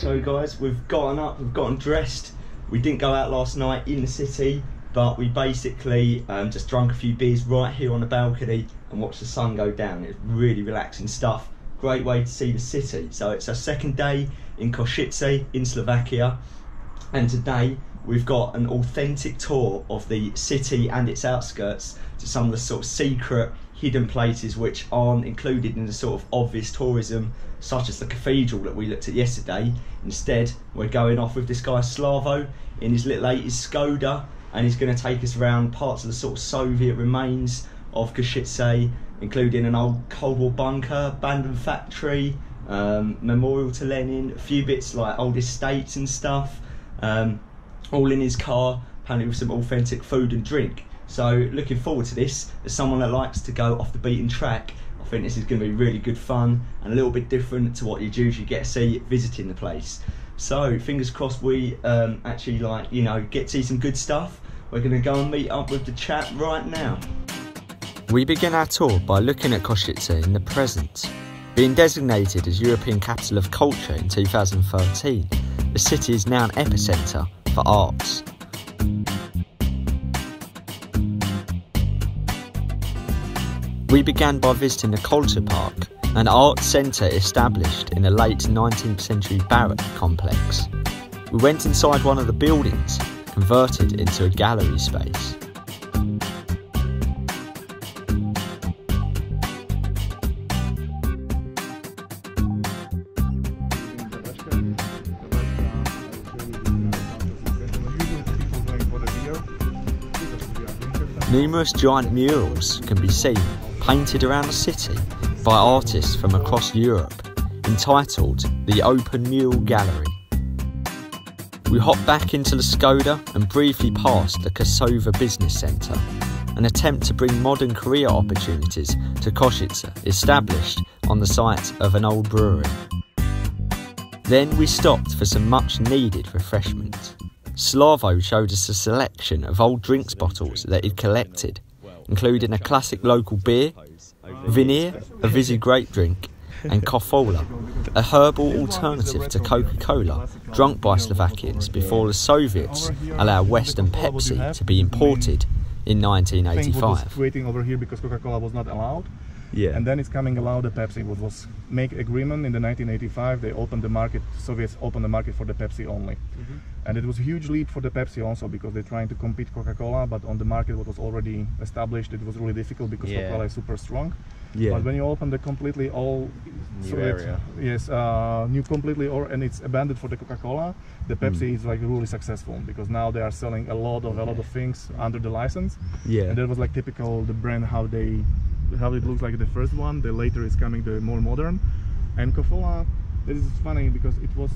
So guys, we've gotten up, we've gotten dressed. We didn't go out last night in the city, but we basically just drunk a few beers right here on the balcony and watched the sun go down. It's really relaxing stuff. Great way to see the city. So it's our second day in Košice in Slovakia, and today we've got an authentic tour of the city and its outskirts to some of the sort of secret hidden places which aren't included in the sort of obvious tourism, such as the cathedral that we looked at yesterday. Instead, we're going off with this guy Slavo in his little 80s Skoda, and he's going to take us around parts of the sort of Soviet remains of Košice, including an old Cold War bunker, abandoned factory, memorial to Lenin, a few bits like old estates and stuff, all in his car, apparently with some authentic food and drink. So looking forward to this. As someone that likes to go off the beaten track, I think this is going to be really good fun and a little bit different to what you'd usually get to see visiting the place. So fingers crossed we actually get to see some good stuff. We're going to go and meet up with the chap right now. We begin our tour by looking at Košice in the present. Being designated as European Capital of Culture in 2013, the city is now an epicentre for arts. We began by visiting the Košice Park, an art centre established in a late 19th century barrack complex. We went inside one of the buildings, converted into a gallery space. Numerous giant murals can be seen painted around the city by artists from across Europe, entitled the Open Mural Gallery. We hopped back into the Skoda and briefly passed the Kosovo Business Centre, an attempt to bring modern career opportunities to Košice, established on the site of an old brewery. Then we stopped for some much needed refreshment. Slavo showed us a selection of old drinks bottles that he'd collected, including a classic local beer, Vinir, a fizzy grape drink, and Kofola, a herbal alternative to Coca-Cola, drunk by Slovakians before the Soviets allowed Western Pepsi to be imported in 1985. Waiting over here because Coca-Cola was not allowed. Yeah. And then it's coming allowed the Pepsi, what was make agreement in the 1985. They opened the market, Soviets opened the market for the Pepsi only. And it was a huge leap for the Pepsi also, because they're trying to compete Coca-Cola, but on the market what was already established, it was really difficult because Coca-Cola is super strong. But when you open the completely all new area, new completely, and it's abandoned for the Coca-Cola, the Pepsi is like really successful, because now they are selling a lot of things under the license. And that was like typical the brand, how it looks like the first one. The later is coming the more modern. And Kofola, this is funny because it was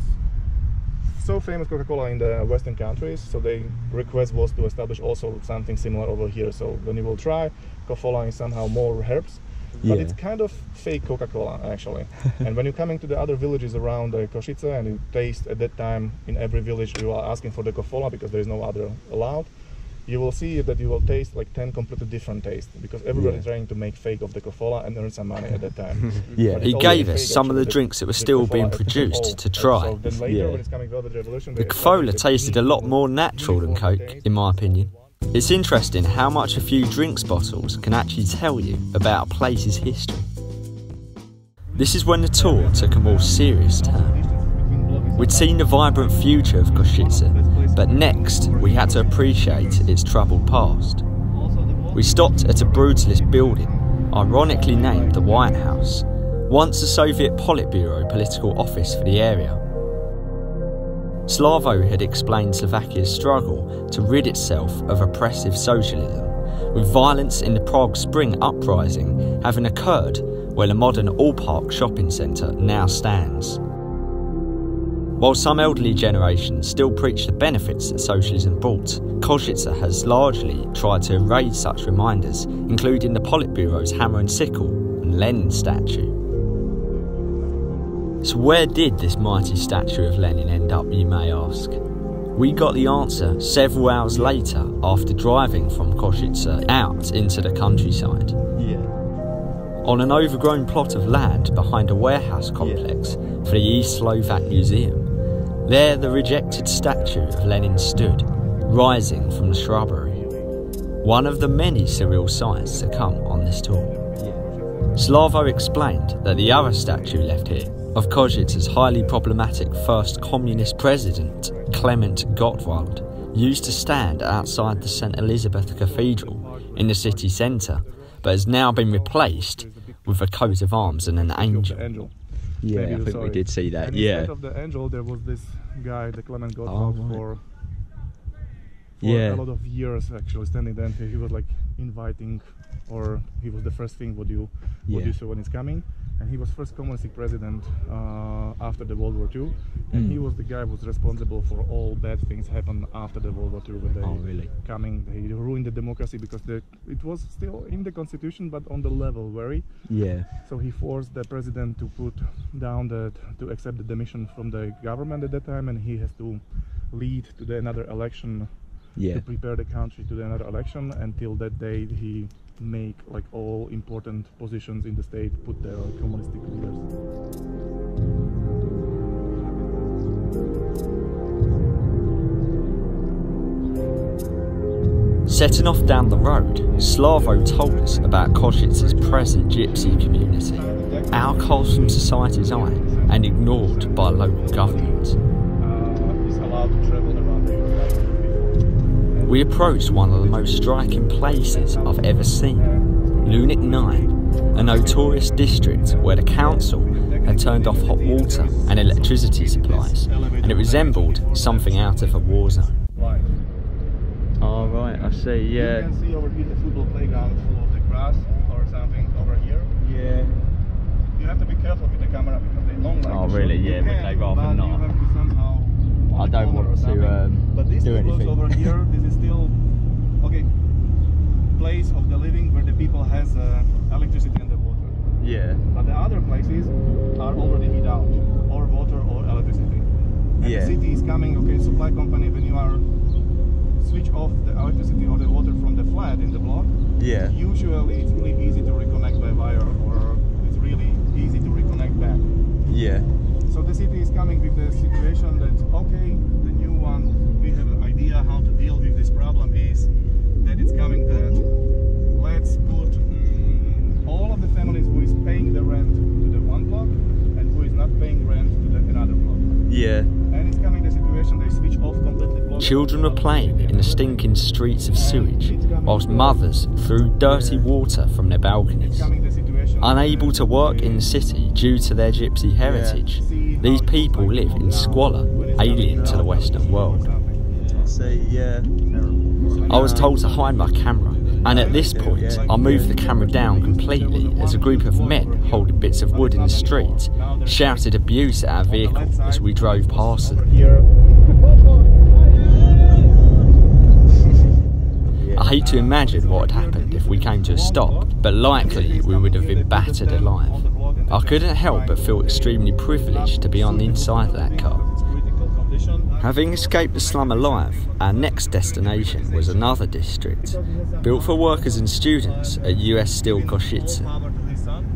so famous, Coca-Cola, in the Western countries, so the request was to establish also something similar over here. So when you will try, Kofola is somehow more herbs, but it's kind of fake Coca-Cola actually. And when you're coming to the other villages around Košice and you taste at that time, in every village you are asking for the Kofola because there is no other allowed, you will see that you will taste like 10 completely different tastes, because everybody is trying to make fake of the Kofola and earn some money at that time. He gave us some of the drinks that were still being produced to try. So then later, when it's coming to the revolution, the Kofola tasted a lot more natural than Coke, in my opinion. It's interesting how much a few drinks bottles can actually tell you about a place's history. This is when the tour took a more serious turn. We'd seen the vibrant future of Košice, but next we had to appreciate its troubled past. We stopped at a brutalist building, ironically named the White House, once the Soviet Politburo political office for the area. Slavo had explained Slovakia's struggle to rid itself of oppressive socialism, with violence in the Prague Spring uprising having occurred where the modern all-park shopping centre now stands. While some elderly generations still preach the benefits that socialism brought, Košice has largely tried to erase such reminders, including the Politburo's hammer and sickle and Lenin statue. So where did this mighty statue of Lenin end up, you may ask? We got the answer several hours later after driving from Košice out into the countryside. On an overgrown plot of land behind a warehouse complex for the East Slovak Museum, There the rejected statue of Lenin stood, rising from the shrubbery. One of the many surreal sights to come on this tour. Slavo explained that the other statue left here, of Košice's highly problematic first communist president, Klement Gottwald, used to stand outside the St. Elizabeth Cathedral in the city centre, but has now been replaced with a coat of arms and an angel. Yeah, I think we did see that. And instead of the angel, there was this guy, the Klement Gottwald, for a lot of years actually standing there. And he was like inviting, or he was the first thing what you saw when it's coming. And he was first communist president after the World War II, and he was the guy who was responsible for all bad things happen after the World War II when they coming. They ruined the democracy because it was still in the constitution, but on the level very. Yeah. So he forced the president to put down to accept the demission from the government at that time, and he has to lead to another election to prepare the country to another election. Until that day, he make like all important positions in the state put their communistic leaders. Setting off down the road, Slavo told us about Košice's present gypsy community, outcast from society's eye and ignored by local government. Is allowed to travel around Europe. We approached one of the most striking places I've ever seen, Lunik 9, a notorious district where the council had turned off hot water and electricity supplies, and it resembled something out of a war zone. Oh right, I see, yeah. You can see over here the football playground full of the grass or something over here. Yeah. You have to be careful with the camera because they don't like Oh really, yeah, but they rather not. You have to somehow I don't want to but this do anything. over here, this is still place of the living where the people has electricity and the water. Yeah. But the other places are already heat out, or water or electricity. And the city is coming, supply company, when you are switch off the electricity or the water from the flat in the block, usually it's really easy to reconnect by wire, or it's really easy to reconnect back. Yeah. So the city is coming with the situation that, the new one, we have an idea how to deal with this problem is that it's coming that let's put all of the families who is paying the rent to the one block and who is not paying rent to the another block. Yeah. And it's coming the situation they switch off completely. Children were playing in the stinking streets of sewage, whilst mothers threw dirty water from their balconies. Unable to work in the city due to their gypsy heritage, these people live in squalor, alien to the Western world. I was told to hide my camera, and at this point I moved the camera down completely as a group of men holding bits of wood in the street shouted abuse at our vehicle as we drove past them. I hate to imagine what had happened if we came to a stop, but likely we would have been battered alive. I couldn't help but feel extremely privileged to be on the inside of that car. Having escaped the slum alive, our next destination was another district, built for workers and students at US Steel Košice.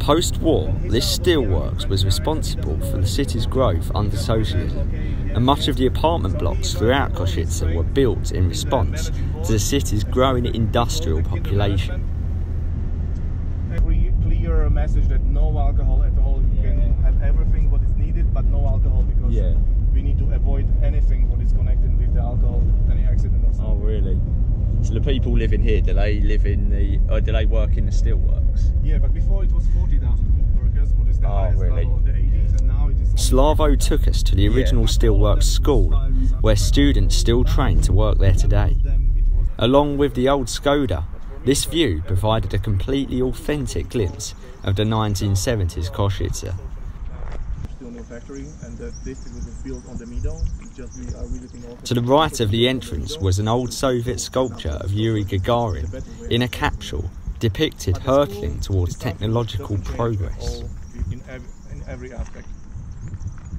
Post-war, this steelworks was responsible for the city's growth under socialism, and much of the apartment blocks throughout Košice were built in response to the city's growing industrial population. Every clear message that no alcohol at all, you can have everything what is needed, but no alcohol because we need to avoid anything what is connected with the alcohol, any accident or something. Oh really? So the people living here, do they live in or do they work in the steelworks? Yeah, but before it was 40,000 workers, what is the highest level of the 80s, and now it is... Slavo took us to the original steelworks school, where students still train to work there today. Along with the old Skoda, this view provided a completely authentic glimpse of the 1970s Košice. To the right of the entrance was an old Soviet sculpture of Yuri Gagarin in a capsule depicted hurtling towards technological progress. In every aspect.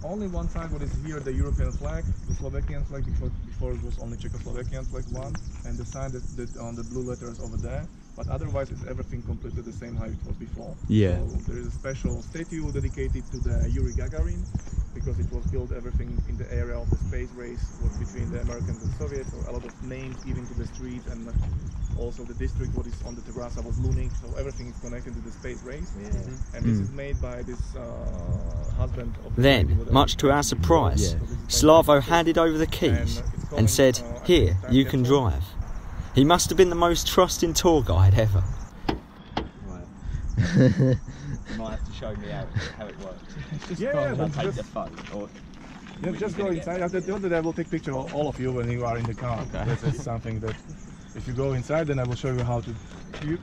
Only one side what is here, the European flag, the Slovakian flag, before it was only Czechoslovakian flag one, and the sign that on the blue letters over there. But otherwise it's everything completely the same how it was before. Yeah. So there is a special statue dedicated to the Yuri Gagarin, because it was built everything in the area of the space race was between the Americans and Soviets, so a lot of names given to the street, and also the district what is on the terraza was Lunik, so everything is connected to the space race. And this is made by this husband of the Then, much to our surprise, Slavo handed over the keys and said, "Here, you can drive." He must have been the most trusting tour guide ever. You might have to show me how it works. Take the phone, or just go inside. After that, I will take picture of all of you when you are in the car. Okay. This is something that, if you go inside, then I will show you how to.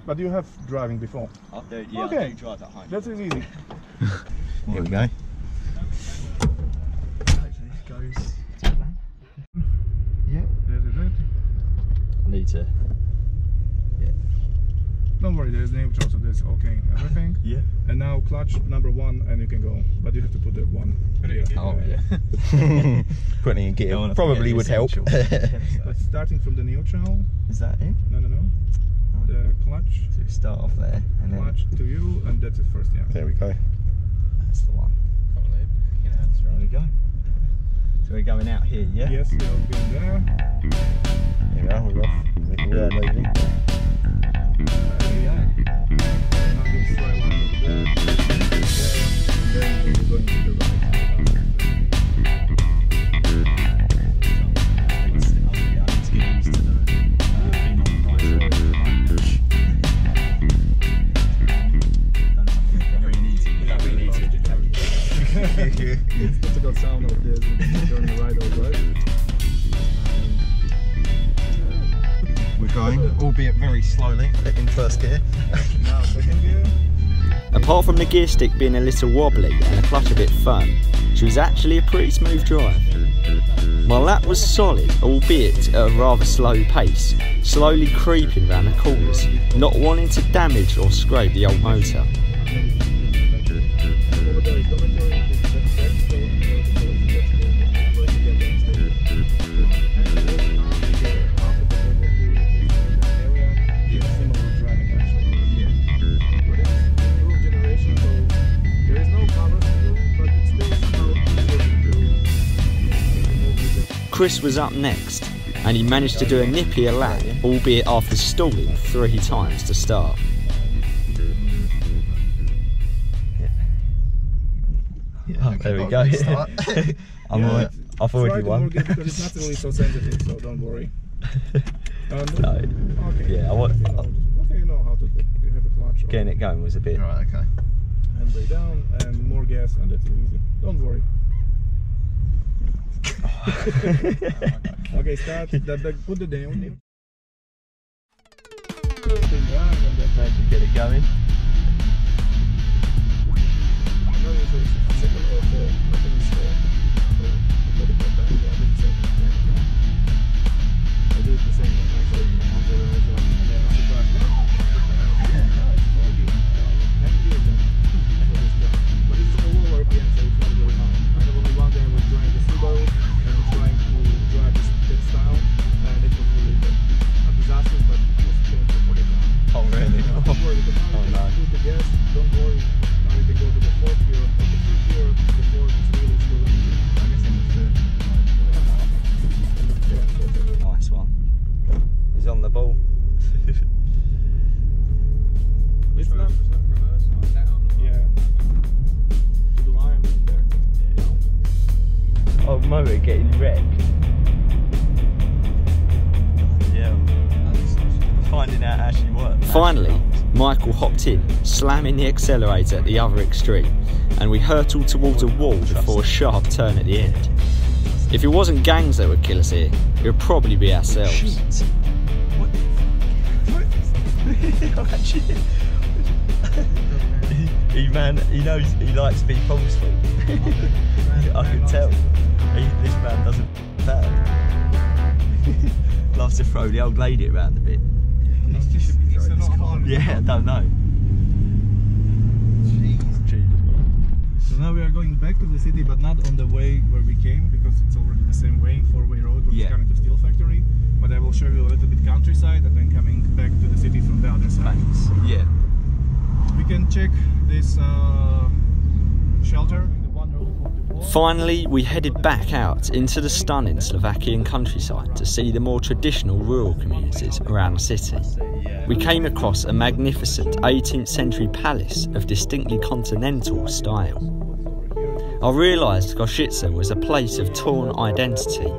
But you have driving before. I'll do, yeah, okay. I do drive at home. That's easy. Here we go. Hopefully this goes to plan. Yeah, that is it. I need to. Don't worry, there's neutral, so that's okay. Everything. Yeah. And now clutch number 1, and you can go. But you have to put that 1. Oh yeah. Putting in gear probably would help. But starting from the neutral. Is that it? No. The clutch. So start off there and then. Clutch to you, and that's it first. Yeah. There we go. That's the one. There we go. So we're going out here, yeah? Yes, you'll be there. Here we are. We're off. We are leaving. It's typical sound of this during the ride over. We're going, albeit very slowly, in first gear. Now second gear. Apart from the gear stick being a little wobbly and the clutch a bit firm, she was actually a pretty smooth drive. My lap was solid, albeit at a rather slow pace, slowly creeping round the corners, not wanting to damage or scrape the old motor. Chris was up next, and he managed to do a nippier lap, albeit after stalling 3 times to start. Oh, there we go. I'm alright. I've already won. Because it's not really so sensitive, so don't worry. No. Okay. Yeah, Okay, you know how to do. You have the clutch. getting it going was a bit. Right, okay. And way down, and more gas, and that's easy. Don't worry. Okay, start. Put the down. Managed to get it going. Motor getting wrecked. Yeah, finding out how she works. Finally, Michael hopped in, slamming the accelerator at the other extreme, and we hurtled towards a wall before a sharp turn at the end. If it wasn't gangs that would kill us here, it would probably be ourselves. He knows he likes to be forceful. I can tell. This man doesn't bad. Loves to throw the old lady around a bit. Yeah, I don't know. So now we are going back to the city, but not on the way where we came, because it's already the same way, 4-way road, which is coming to Steel Factory. But I will show you a little bit countryside, and then coming back to the city from the other side. Yeah. We can check this shelter. The one road Finally, we headed back out into the stunning Slovakian countryside to see the more traditional rural communities around the city. We came across a magnificent 18th century palace of distinctly continental style. I realised Košice was a place of torn identity,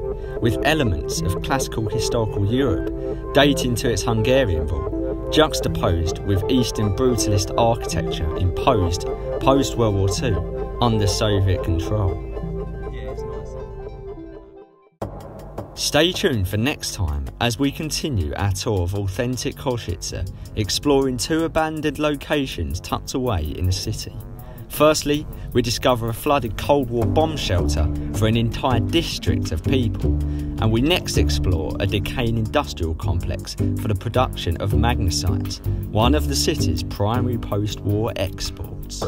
with elements of classical historical Europe dating to its Hungarian rule, juxtaposed with Eastern brutalist architecture imposed post-World War II under Soviet control. Stay tuned for next time as we continue our tour of authentic Košice, exploring 2 abandoned locations tucked away in the city. Firstly, we discover a flooded Cold War bomb shelter for an entire district of people, and we next explore a decaying industrial complex for the production of magnesite, one of the city's primary post-war exports.